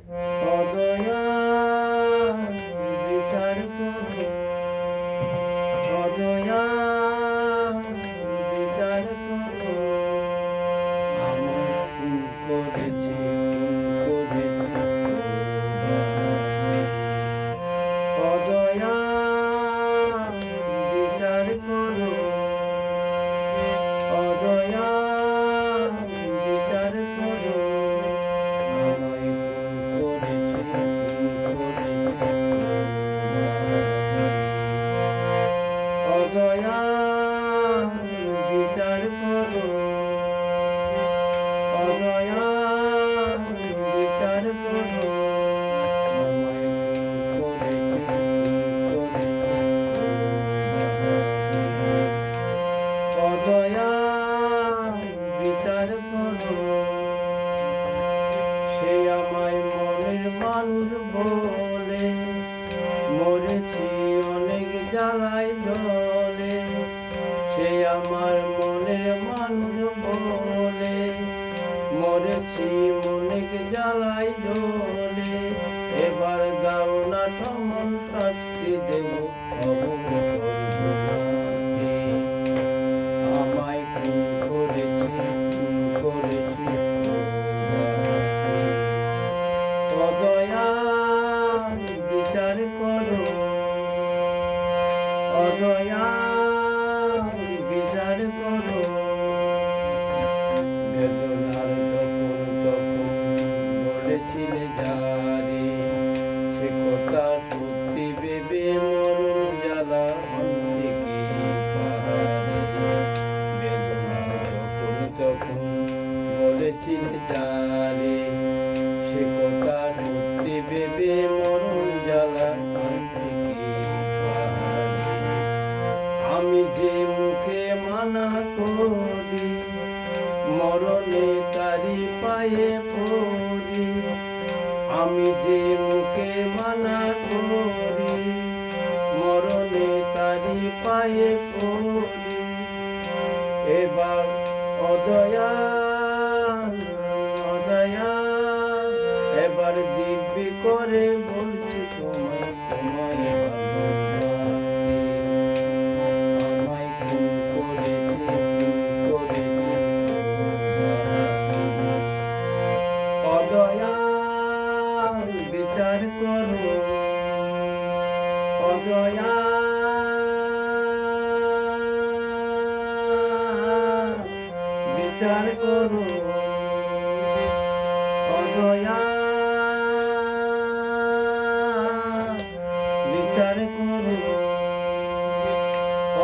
অদয়া বিচার করো, অদয়া বিচার করো, আমার খুন করেছে, অদয়া বিচার করো, অদয়া বিচার করো, আমায় খুন করেছে, অদয়া বিচার করো, অদয়া বিচার করো, আমায় অদয়া বিচার করো। সে আমায় মনের মানুষ বলে মরেছি অনেক জ্বালায় জলে, সে আমার মনের মানুষ বলে মরেছি অনেক জ্বালায় জলে, এবার দাও না সমন শাস্তি দেব আমায় খুন করেছি অদয়া বিচার করো, অদয়া বিচার করো, বেদনার তখন বলেছিলে যারে সে কথা সত্যি ভেবে মরণ জ্বালা অন্তে কি পাহাড়ে, বেদনার তখন বলেছিলে যারে সে কথা সত্যি ভেবে মরণ জ্বালা অন্তে কি পাহাড়ে, আমি যে মুখে মানা করি মরণে তারি পায়ে পড়ি, আমি যে মুখে মানা করি মরণে তারি পায়ে পড়ি, এবার অদয়া অদয়া এবার দিব্যি করে বলছি তোমায় তোমায় আমায় খুন করেছে অদয়া বিচার করো, অদয়া বিচার করো, অদয়া বিচার করো,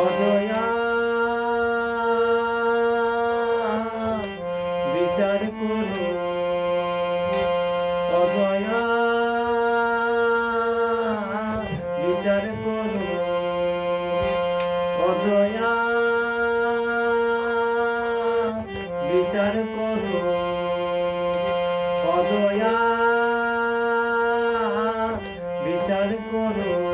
অদয়া বিচার করো, অদয়া বিচার করো, অদয়া বিচার করো, অদয়া বিচার করো।